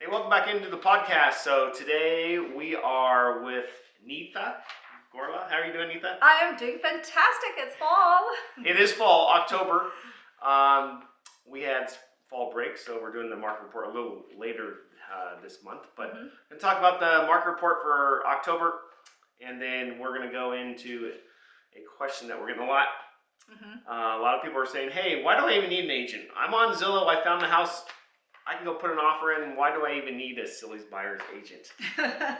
Hey, welcome back into the podcast. So today we are with Neetha Gorla. How are you doing, Neetha? I am doing fantastic. It's fall. It is fall, October. We had fall break, so we're doing the market report a little later this month. But we're going to talk about the market report for October, and then we're going to go into a question that we're getting a lot. A lot of people are saying, hey, why do I even need an agent? I'm on Zillow. I found the house. I can go put an offer in. Why do I even need a Silly's buyer's agent?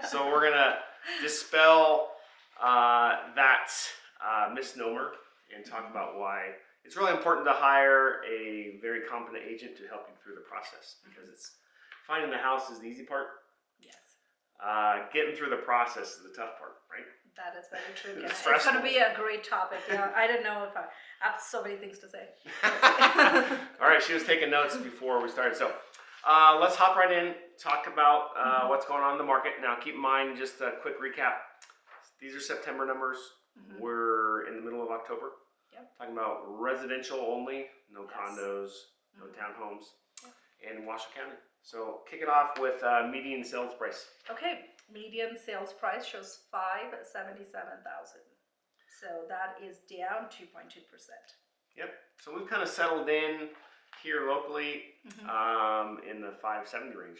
So we're going to dispel that misnomer and talk about why it's really important to hire a very competent agent to help you through the process, because it's finding the house is the easy part. Yes. Getting through the process is the tough part, right? That is very true. It's It's going to be a great topic. Yeah, I don't know if I have so many things to say. All right, she was taking notes before we started. So let's hop right in, talk about what's going on in the market. Now, keep in mind, just a quick recap. These are September numbers. We're in the middle of October. Yep. Talking about residential only, no condos, no townhomes, in Washoe County. So kick it off with median sales price. Okay, median sales price shows $577,000. So that is down 2.2%. Yep. So we've kind of settled in here locally in the 570 range.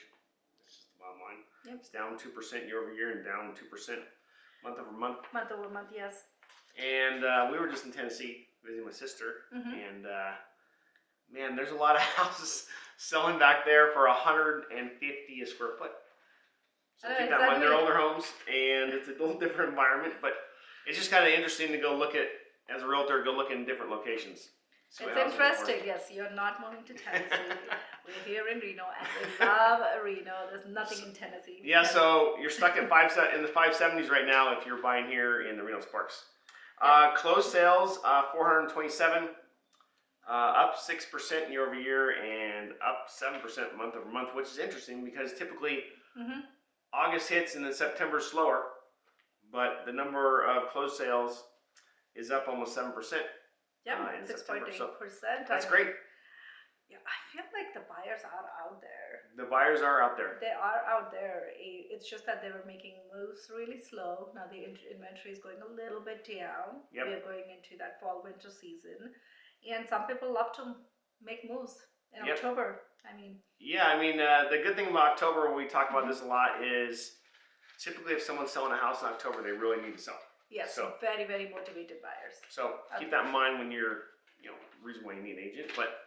That's just the bottom line. Yep. It's down 2% year over year and down 2% month over month. Month over month, yes. And we were just in Tennessee visiting my sister, and man, there's a lot of houses selling back there for $150 a square foot. So keep that in mind. They're older homes, and it's a little different environment, but it's just kind of interesting to go look at, as a realtor, go look in different locations. It's interesting, yes. You're not moving to Tennessee. We're here in Reno, and we love Reno. There's nothing in Tennessee. Yeah, so you're stuck at in the 570s right now if you're buying here in the Reno Sparks. Closed sales, 427, up 6% year over year and up 7% month over month, which is interesting because typically August hits and then September is slower, but the number of closed sales is up almost 7%. Yeah, in September. 6.8%. So that's great. Yeah, I feel like the buyers are out there. The buyers are out there. They are out there. It's just that they were making moves really slow. Now the inventory is going a little bit down. Yep. We're going into that fall-winter season. And some people love to make moves in October. I mean... Yeah, the good thing about October, we talk about this a lot, is typically if someone's selling a house in October, they really need to sell. Yes, so very, very motivated buyers. So keep that in mind when you're, reason why you need an agent, but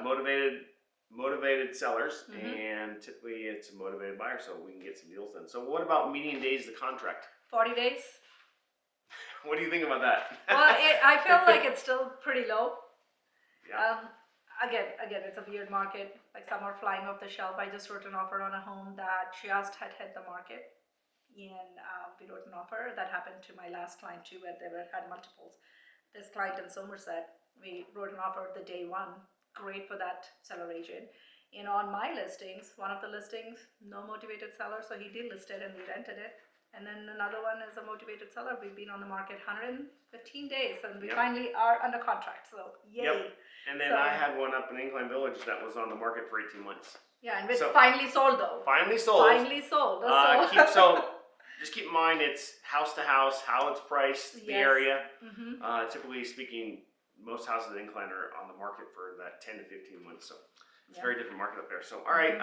motivated sellers, and typically it's a motivated buyer, so we can get some deals done. So what about median days to contract? 40 days. What do you think about that? Well, I feel like it's still pretty low. Yeah. Again, it's a weird market. Like some are flying off the shelf. I just wrote an offer on a home that just had hit the market. And we wrote an offer that happened to my last client too, where they had multiples. This client in Somerset, we wrote an offer the day one, great for that seller agent. And on my listings, one of the listings, no motivated seller, so he delisted and we rented it. And then another one is a motivated seller. We've been on the market 115 days, and we finally are under contract. So yay! Yep. And then I had one up in Incline Village that was on the market for 18 months. Yeah, and it's finally sold though. Finally sold. Finally sold. Just keep in mind, it's house to house, how it's priced, the area. Typically speaking, most houses in Incline are on the market for that 10 to 15 months. So it's a very different market up there. So, all right,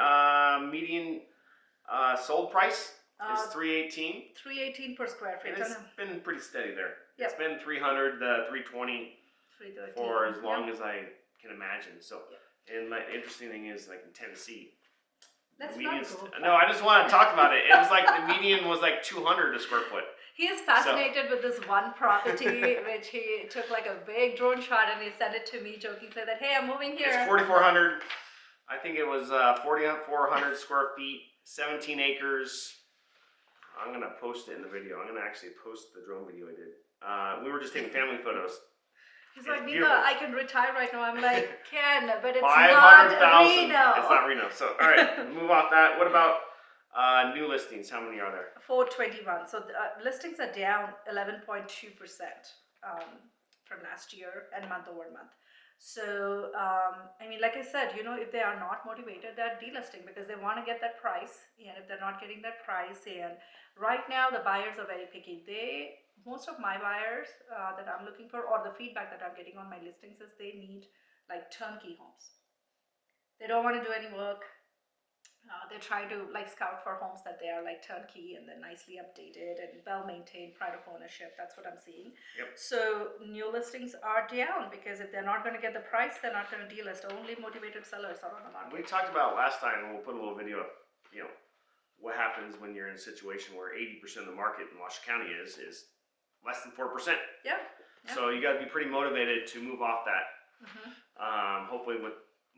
median sold price is $318. $318 per square feet. And it's been pretty steady there. It's been $300, $320 for as long as I can imagine. So, and the interesting thing is, like in Tennessee, no, I just want to talk about it. It was like the median was like $200 a square foot. He is fascinated with this one property, which he took like a big drone shot and he sent it to me, joking, said that, hey, I'm moving here. It's 4,400. I think it was 4,400 square feet, 17 acres. I'm gonna post it in the video. I'm gonna actually post the drone video I did. We were just taking family photos. He's like, Neetha, I can retire right now. I'm like, Ken, but it's 500,000. not Reno. It's not Reno. So, all right, move off that. What about new listings? How many are there? 421. So the listings are down 11.2% from last year and month over month. So, I mean, like I said, if they are not motivated, they're delisting because they want to get that price. And if they're not getting that price, and right now the buyers are very picky. Most of my buyers that I'm looking for, or the feedback that I'm getting on my listings is they need like turnkey homes. They don't want to do any work. They try to like scout for homes that they are like turnkey and then nicely updated and well maintained, pride of ownership. That's what I'm seeing. Yep. So new listings are down because if they're not going to get the price, they're not going to delist. Only motivated sellers are on the market. We talked about last time, and we'll put a little video up, what happens when you're in a situation where 80% of the market in Washington County is less than 4%. Yeah. So you got to be pretty motivated to move off that. Mm-hmm. Hopefully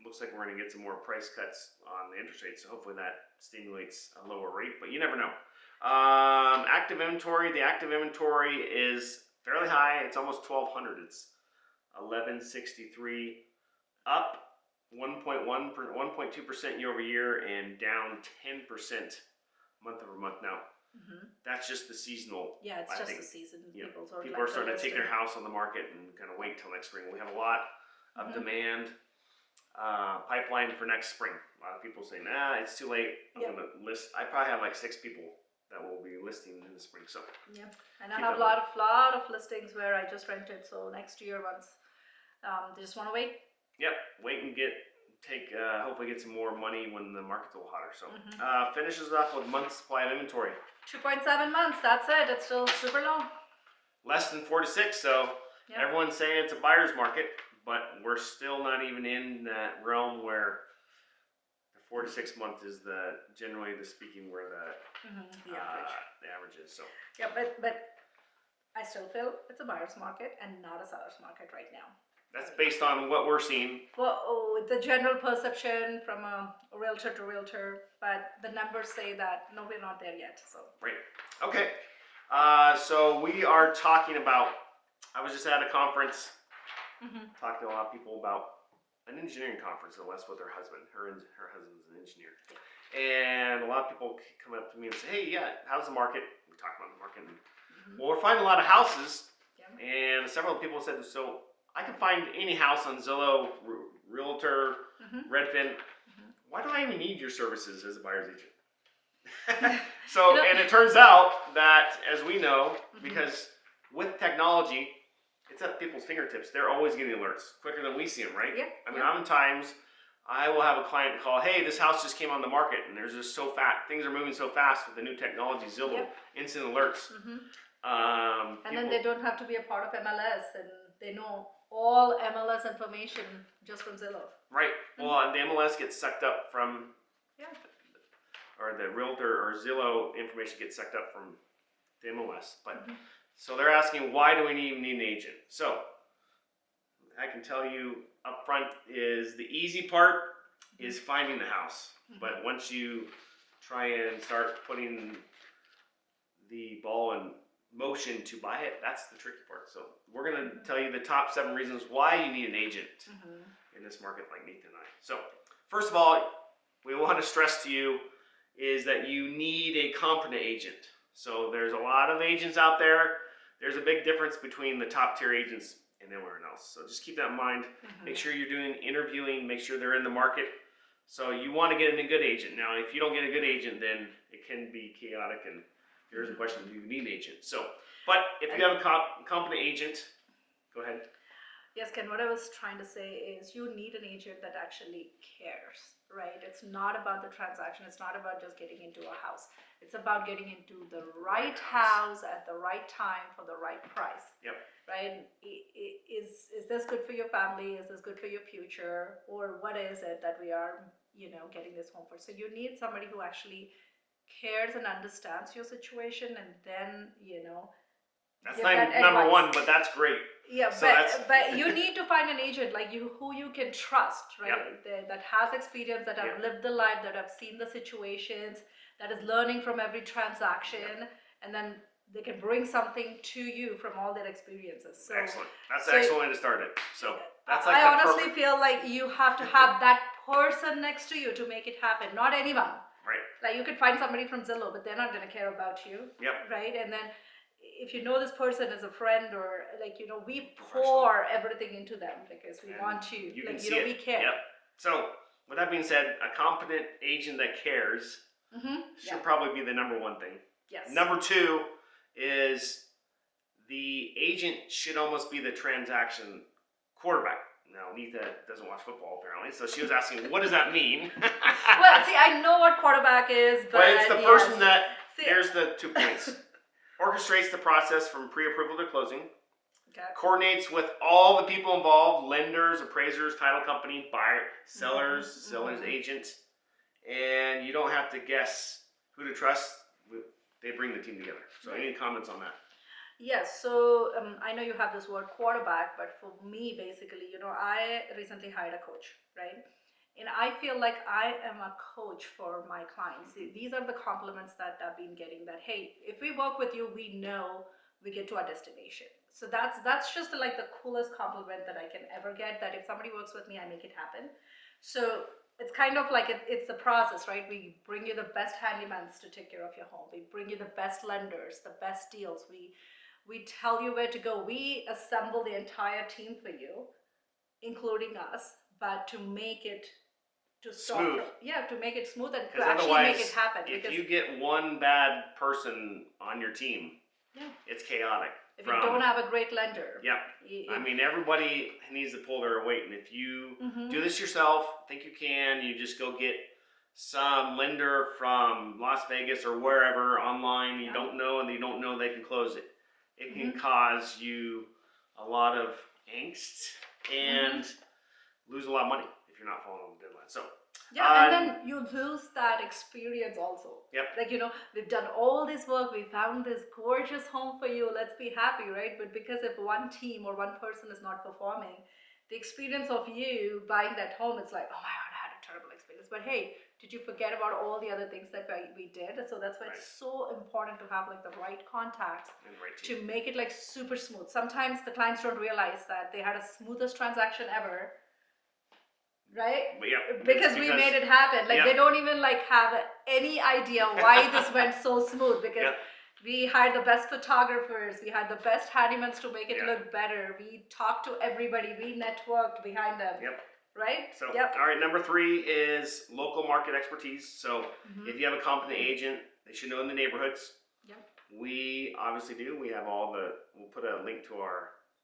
looks like we're going to get some more price cuts on the interest rate, so hopefully that stimulates a lower rate, but you never know. Active inventory. The active inventory is fairly high. It's almost 1,200. It's 1,163, up 1.2% year over year, and down 10% month over month. Now, that's just the seasonal. Yeah, it's I just think, the season. People are starting to take their house on the market and kind of wait till next spring. We have a lot of demand. Pipeline for next spring. A lot of people say, nah, it's too late. I'm going to list. I probably have like 6 people that will be listing in the spring. So yeah, and I have a lot of listings where I just rented. So next year, once they just want to wait. Yep, wait and hopefully get some more money when the market's a little hotter. So finishes off with months supply of inventory. 2.7 months. That's it. It's still super low. Less than 4 to 6. So everyone's saying it's a buyer's market. But we're still not even in that realm where the 4 to 6 month is generally speaking where the average is. So yeah, but I still feel it's a buyer's market and not a seller's market right now. That's based on what we're seeing. Well, the general perception from a realtor to realtor, but the numbers say that no, we're not there yet. So right. Okay. So we are talking about. I was just at a conference. Talking to a lot of people about an engineering conference in the West with her husband. Her husband's an engineer. And a lot of people come up to me and say, hey, how's the market? We talk about the market. Well, we're finding a lot of houses. And several people said, so I can find any house on Zillow, Realtor, Redfin. Why do I even need your services as a buyer's agent? So, and it turns out that, as we know, because with technology, it's at people's fingertips. They're always getting alerts quicker than we see them, right? Yeah. I mean, oftentimes I will have a client call, hey, this house just came on the market, and there's just things are moving so fast with the new technology, Zillow, instant alerts. And then they don't have to be a part of MLS, and they know all MLS information just from Zillow. Right. Well, and the MLS gets sucked up from, or the realtor or Zillow information gets sucked up from the MLS, but. So they're asking, why do we even need an agent? So I can tell you up front is the easy part is finding the house. But once you try and start putting the ball in motion to buy it, that's the tricky part. So we're going to tell you the top 7 reasons why you need an agent in this market like Neetha and I. So first of all, we want to stress to you is that you need a competent agent. So there's a lot of agents out there. There's a big difference between the top tier agents and everyone else. So just keep that in mind. Make sure you're doing interviewing, make sure they're in the market. So you want to get in a good agent. Now, if you don't get a good agent, then it can be chaotic, and here's the question, do you need an agent? So, but if you have a competent agent, go ahead. Yes, Ken, what I was trying to say is you need an agent that actually cares, right? It's not about the transaction. It's not about just getting into a house. It's about getting into the right house at the right time for the right price. Yep. Right? Is this good for your family? Is this good for your future? Or what is it that we are, getting this home for? So you need somebody who actually cares and understands your situation, and then, That's not number one, but that's great. Yeah, so but you need to find an agent who you can trust, right? That has experience, that have lived the life, that have seen the situations, that is learning from every transaction, and then they can bring something to you from all their experiences. So, excellent. That's an excellent way to start it. So that's like I honestly feel like you have to have that person next to you to make it happen, not anyone. Right. Like you could find somebody from Zillow, but they're not going to care about you. Yep. Right, and then if you know this person as a friend or like, we Professional. pour everything into them because we And want to, you like, can see it. we care. Yep. So with that being said, a competent agent that cares should probably be the number one thing. Yes. Number two is the agent should almost be the transaction quarterback. Now, Neetha doesn't watch football apparently, so she was asking, what does that mean? Well, see, I know what quarterback is, but it's the person that, See, here's the 2 points. Orchestrates the process from pre-approval to closing. Okay. Coordinates with all the people involved, lenders, appraisers, title company, buyer, sellers, seller's agents. And you don't have to guess who to trust. They bring the team together. So any comments on that? Yes, so I know you have this word quarterback, but for me, basically, I recently hired a coach, right? And I feel like I am a coach for my clients. These are the compliments that I've been getting that, hey, if we work with you, we know we get to our destination. So that's just like the coolest compliment that I can ever get, that if somebody works with me, I make it happen. So it's kind of like it's the process, right? We bring you the best handymans to take care of your home. We bring you the best lenders, the best deals. We tell you where to go. We assemble the entire team for you, including us, but to make it Smooth. to make it smooth and to Because actually otherwise, make it happen. if Because you get one bad person on your team, it's chaotic. if you don't have a great lender, I mean, everybody needs to pull their weight, and if you do this yourself, think you can, you just go get some lender from Las Vegas or wherever online you don't know, and you don't know they can close it. It can cause you a lot of angst and lose a lot of money if you're not following the deadline. So and then you lose that experience also. Like, we've done all this work, we found this gorgeous home for you, let's be happy, right? But because if one team or one person is not performing, the experience of you buying that home, it's like, oh my God, I had a terrible experience. But hey, did you forget about all the other things that we did? So that's why it's so important to have like the right contacts to make it like super smooth. Sometimes the clients don't realize that they had a smoothest transaction ever, right? Because we made it happen. Like they don't even like have any idea why this went so smooth, because we hired the best photographers, we had the best handymans to make it look better. We talked to everybody, we networked behind them. Right? So, all right, number 3 is local market expertise. So, if you have a competent agent, they should know in the neighborhoods. We obviously do. We have we'll put a link to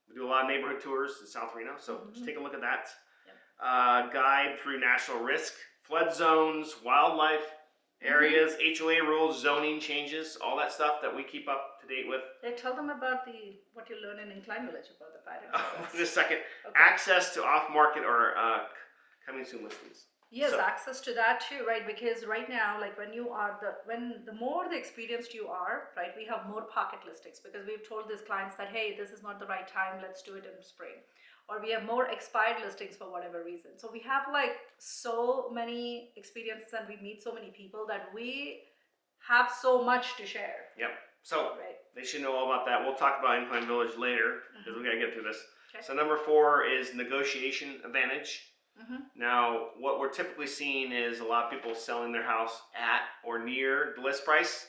we do a lot of neighborhood tours in South Reno. So, just take a look at that. Guide through national risk, flood zones, wildlife areas, HOA rules, zoning changes, all that stuff that we keep up to date with. Tell them about what you learned in Incline Village about the pattern. Just a second. Access to off-market or coming soon listings. Yes, access to that too, right? Because right now, like when the more the experienced you are, right, we have more pocket listings, because we've told these clients that, hey, this is not the right time, let's do it in spring. Or we have more expired listings for whatever reason. So we have like so many experiences and we meet so many people that we have so much to share. So they should know all about that. We'll talk about Incline Village later because we got to get through this. So number 4 is negotiation advantage. Now, what we're typically seeing is a lot of people selling their house at or near the list price.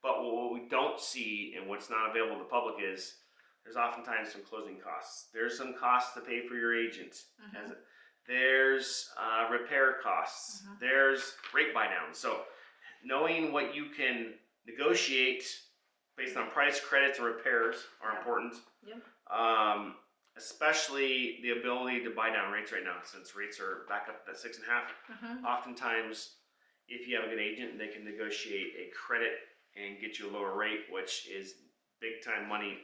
But what we don't see and what's not available to the public is there's oftentimes some closing costs. There's some costs to pay for your agent. There's repair costs. There's rate buy downs. So knowing what you can negotiate based on price, credits, and repairs are important. Especially the ability to buy down rates right now, since rates are back up at 6.5. Oftentimes, if you have a good agent, they can negotiate a credit and get you a lower rate, which is big time money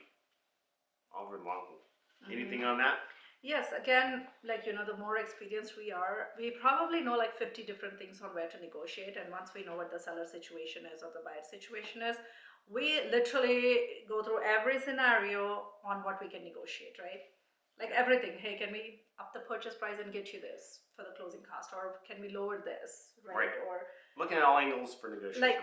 over the long haul. Anything on that? Yes, again, like, the more experienced we are, we probably know like 50 different things on where to negotiate. And once we know what the seller situation is or the buyer situation is, we literally go through every scenario on what we can negotiate, right? Like everything. Hey, can we up the purchase price and get you this for the closing cost? Or can we lower this, right? Or looking at all angles for negotiation.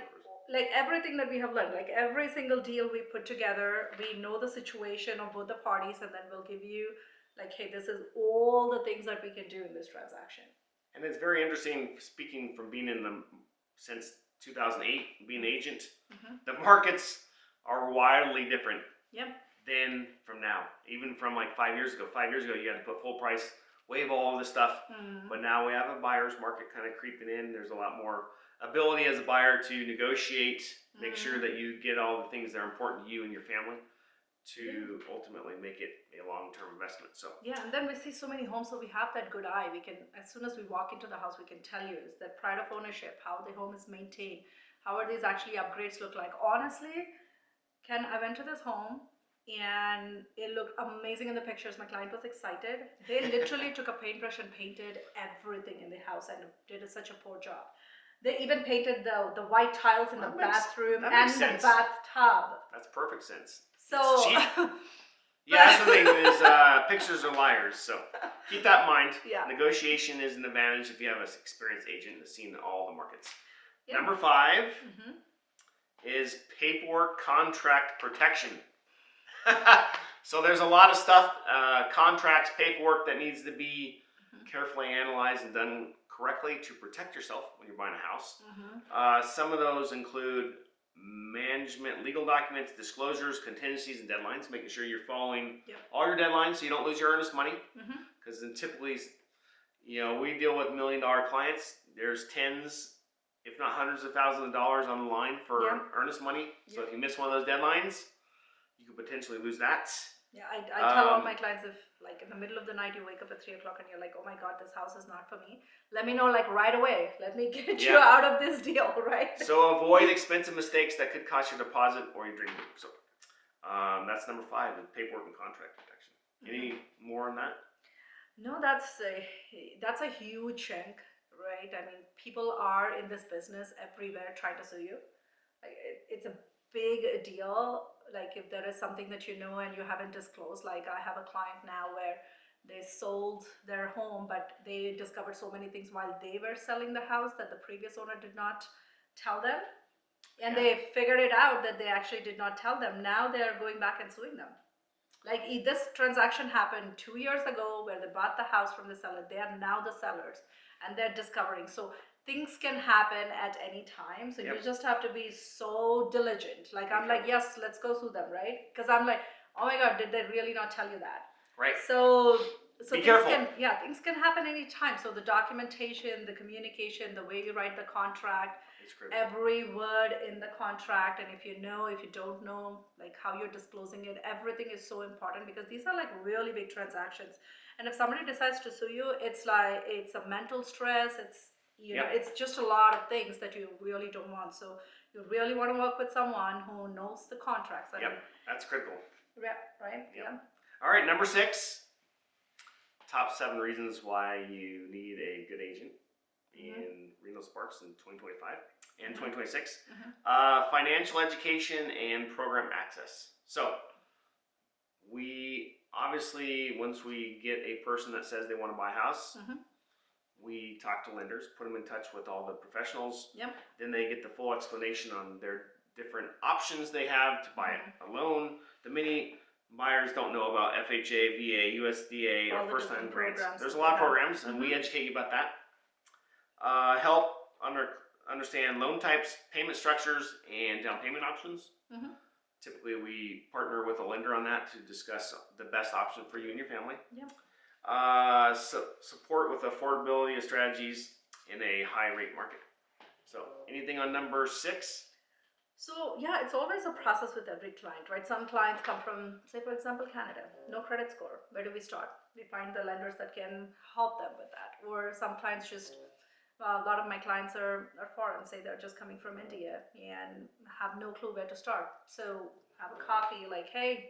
Like everything that we have learned, like every single deal we put together, we know the situation of both the parties, and then we'll give you like, hey, this is all the things that we can do in this transaction. And it's very interesting, speaking from being in them since 2008, being an agent, the markets are wildly different Yep. than from now. Even from like 5 years ago. 5 years ago, you had to put full price, waive all of this stuff. But now we have a buyer's market kind of creeping in. There's a lot more ability as a buyer to negotiate, make sure that you get all the things that are important to you and your family to ultimately make it a long-term investment. So yeah, and then we see so many homes, so we have that good eye. We can, as soon as we walk into the house, we can tell you is that pride of ownership, how the home is maintained, how are these actually upgrades look like. Honestly, Ken, I went to this home and it looked amazing in the pictures. My client was excited. They literally took a paintbrush and painted everything in the house and did such a poor job. They even painted the white tiles in the bathroom and the bathtub. That's perfect sense. So, yeah, that's the thing is pictures are liars. So keep that in mind. Yeah. Negotiation is an advantage if you have an experienced agent that's seen all the markets. Yeah. Number 5 is paperwork contract protection. So there's a lot of stuff, contracts, paperwork that needs to be carefully analyzed and done correctly to protect yourself when you're buying a house. Some of those include management, legal documents, disclosures, contingencies, and deadlines, making sure you're following all your deadlines so you don't lose your earnest money. Because then typically, you know, we deal with $1 million clients. There's tens, if not hundreds of thousands of dollars on the line for earnest money. So if you miss one of those deadlines, you could potentially lose that. Yeah, I tell all my clients, if like in the middle of the night you wake up at 3 o'clock and you're like, oh my God, this house is not for me, let me know like right away. Let me get you out of this deal, right? So avoid expensive mistakes that could cost your deposit or your dream home. So that's number 5, is paperwork and contract protection. Any more on that? No, that's a huge chunk, right? I mean, people are in this business everywhere trying to sue you. Like, it's a big deal. Like if there is something that you know and you haven't disclosed, like I have a client now where they sold their home, but they discovered so many things while they were selling the house that the previous owner did not tell them. And they figured it out that they actually did not tell them. Now they're going back and suing them. Like this transaction happened 2 years ago where they bought the house from the seller. They are now the sellers and they're discovering. So things can happen at any time. So you just have to be so diligent. Like I'm like, yes, let's go sue them, right? Because I'm like, oh my God, did they really not tell you that? Right. So be careful. Things can happen anytime. So the documentation, the communication, the way you write the contract, every word in the contract, and if you don't know, like how you're disclosing it, everything is so important because these are like really big transactions. And if somebody decides to sue you, it's like it's a mental stress. It's it's just a lot of things that you really don't want. So you really want to work with someone who knows the contracts. That's critical. Yeah, right. Yeah. All right, number 6. Top 7 reasons why you need a good agent in Reno Sparks in 2025 and 2026. Financial education and program access. So we obviously, once we get a person that says they want to buy a house, we talk to lenders, put them in touch with all the professionals. Then they get the full explanation on their different options they have to buy a loan. The many buyers don't know about FHA, VA, USDA, or first-time grants. There's a lot of programs, and we educate you about that. Help understand loan types, payment structures, and down payment options. Typically, we partner with a lender on that to discuss the best option for you and your family. Support with affordability strategies in a high-rate market. So, anything on number 6? So yeah, it's always a process with every client, right? Some clients come from, say for example, Canada, no credit score. Where do we start? We find the lenders that can help them with that. Or some clients just, a lot of my clients are foreign, say they're just coming from India and have no clue where to start. So have a coffee, like, hey,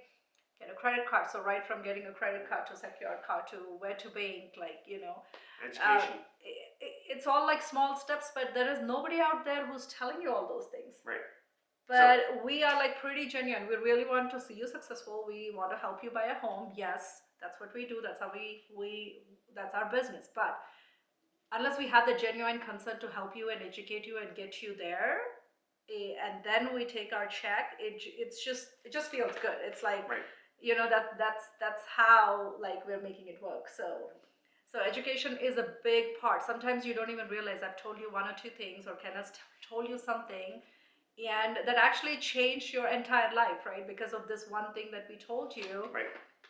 get a credit card. So right from getting a credit card to secure card to where to bank, like, education. It's all like small steps, but there is nobody out there who's telling you all those things. Right. But we are like pretty genuine. We really want to see you successful. We want to help you buy a home. Yes, that's what we do. That's how that's our business. But unless we have the genuine concern to help you and educate you and get you there, and then we take our check, it just feels good. It's like, that's how like we're making it work. So education is a big part. Sometimes you don't even realize I've told you 1 or 2 things, or Ken has told you something, and that actually changed your entire life, right? Because of this one thing that we told you. Right.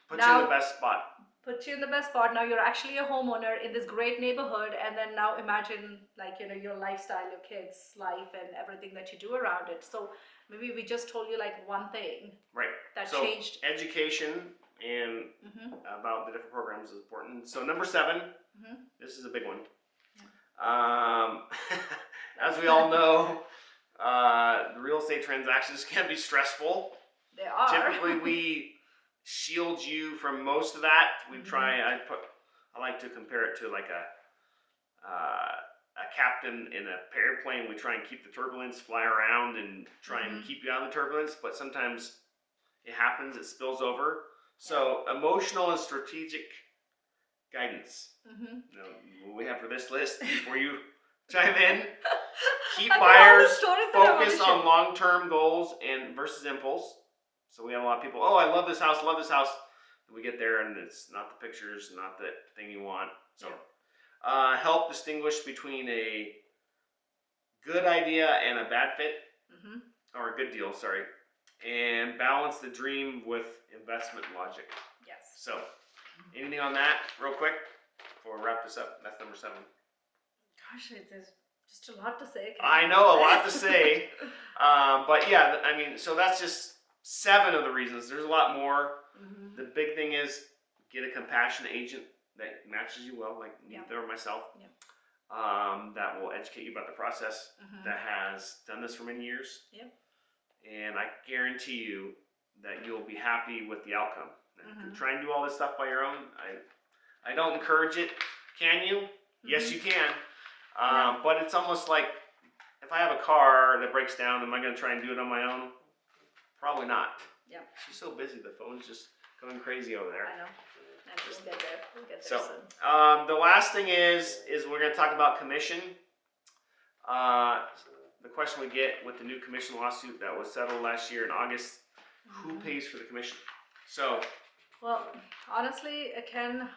Put you in the best spot. Put you in the best spot. Now you're actually a homeowner in this great neighborhood, and then now imagine, like, your lifestyle, your kids' life, and everything that you do around it. So maybe we just told you like one thing. Right. That so changed. Education and about the different programs is important. So number 7, this is a big one. Yeah. As we all know, the real estate transactions can be stressful. They are. Typically, we shield you from most of that. We try. I like to compare it to like a captain in an airplane. We try and keep the turbulence, fly around, and try and keep you out of the turbulence. But sometimes it happens. It spills over. So emotional and strategic guidance. What we have for this list before you chime in. Keep buyers focused on long-term goals and versus impulse. So we have a lot of people, oh, I love this house, love this house. And we get there and it's not the pictures, not the thing you want. So help distinguish between a good idea and a bad fit, or a good deal, sorry. And balance the dream with investment logic. Yes. So anything on that real quick before we wrap this up? That's number 7. Gosh, there's just a lot to say. I know, a lot to say. But yeah, I mean, so that's just 7 of the reasons. There's a lot more. The big thing is get a compassionate agent that matches you well, like Neetha or myself, that will educate you about the process, that has done this for many years. And I guarantee you that you'll be happy with the outcome. If you try and do all this stuff by your own, I don't encourage it. Can you? Yes, you can. But it's almost like, if I have a car that breaks down, am I going to try and do it on my own? Probably not. Yeah. She's so busy, the phone's just going crazy over there. I know. We'll get there. We'll get there so, soon. The last thing is we're going to talk about commission. The question we get with the new commission lawsuit that was settled last year in August, who pays for the commission? So, well, honestly, Ken,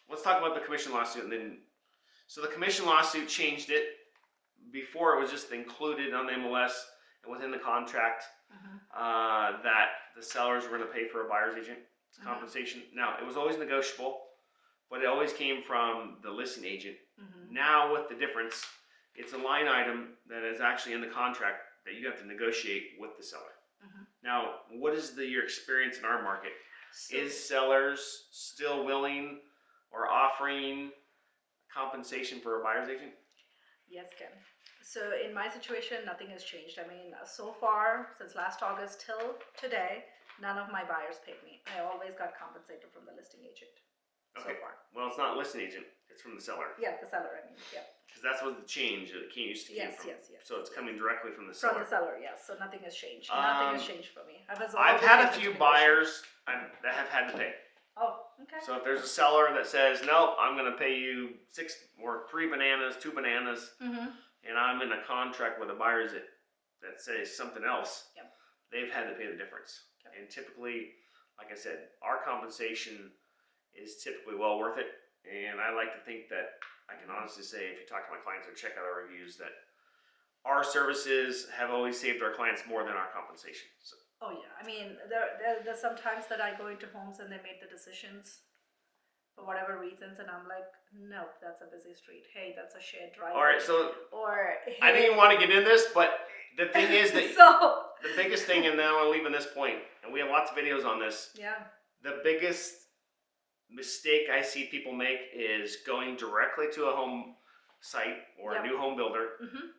let's talk about the commission lawsuit, and then, so the commission lawsuit changed it. Before it was just included on the MLS and within the contract, that the sellers were going to pay for a buyer's agent compensation. Now, it was always negotiable, but it always came from the listing agent. Now, with the difference, it's a line item that is actually in the contract that you have to negotiate with the seller. Now, what is your experience in our market? Is sellers still willing or offering compensation for a buyer's agent? Yes, Ken. So in my situation, nothing has changed. I mean, so far, since last August till today, none of my buyers paid me. I always got compensated from the listing agent. Okay. So far. Well, it's not listing agent, it's from the seller. Yeah, the seller, I mean, yeah. Because that's what the change that used to came from. Yes. So it's coming directly from the seller. From the seller, yes. So nothing has changed. Nothing has changed for me. I've had a few buyers that have had to pay. Oh, okay. So if there's a seller that says, nope, I'm going to pay you 6 or 3 bananas, 2 bananas, and I'm in a contract with a buyer that says something else, they've had to pay the difference. And typically, like I said, our compensation is typically well worth it. And I like to think that I can honestly say, if you talk to my clients or check out our reviews, that our services have always saved our clients more than our compensation. So. Oh yeah, I mean, there's some times that I go into homes and they made the decisions for whatever reasons, and I'm like, no, that's a busy street. Hey, that's a shared driveway. All right, so hey, I didn't even want to get in this, but the thing is that the biggest thing, and now I'm leaving this point, and we have lots of videos on this. Yeah. The biggest mistake I see people make is going directly to a home site or a new home builder,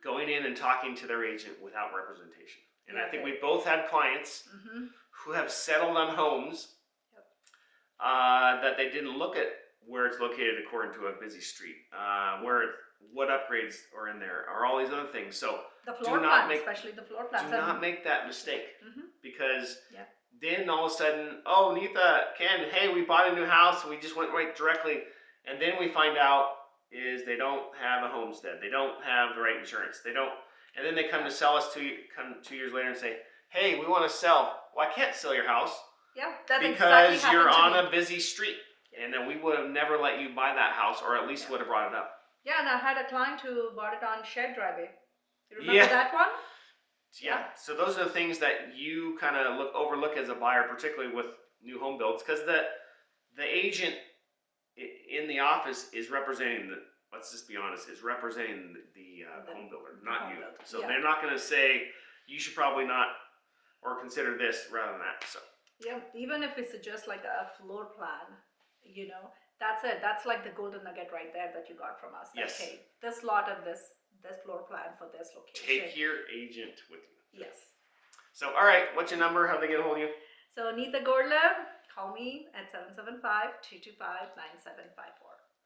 going in and talking to their agent without representation. And I think we both had clients who have settled on homes that they didn't look at where it's located according to a busy street, what upgrades are in there, or all these other things. So the floor plans, especially the floor plans. Do not make that mistake, because then all of a sudden, oh, Neetha, Ken, hey, we bought a new house, we just went right directly, and then we find out is they don't have a homestead, they don't have the right insurance, they don't. And then they come to sell us 2 years later and say, hey, we want to sell. Well, I can't sell your house. Yeah, that's because exactly you're on a busy street. And then we would have never let you buy that house, or at least would have brought it up. Yeah, and I had a client who bought it on shared driveway. You remember that one? So those are the things that you kind of overlook as a buyer, particularly with new home builds, because the agent in the office is representing the. Let's just be honest, is representing the home builder, not you. So they're not going to say you should probably not or consider this rather than that. So yeah, even if we suggest like a floor plan, you know, that's it. That's like the golden nugget right there that you got from us. Yes. Okay, this lot of this floor plan for this location. Take your agent with you. Yes. So all right, what's your number? How do they get a hold of you? So Neetha Gorla, call me at 775-225-9754.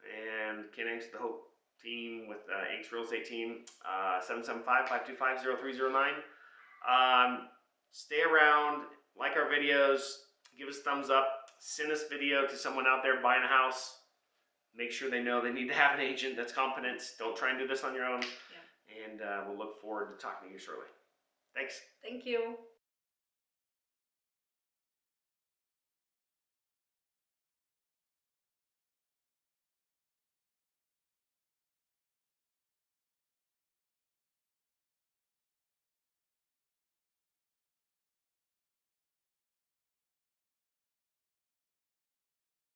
And Ken Hanks, the whole team with Hanks Real Estate Team, 775-525-0309. Stay around, like our videos, give us a thumbs up, send us video to someone out there buying a house. Make sure they know they need to have an agent that's competent. Don't try and do this on your own. Yeah. And we'll look forward to talking to you shortly. Thanks. Thank you.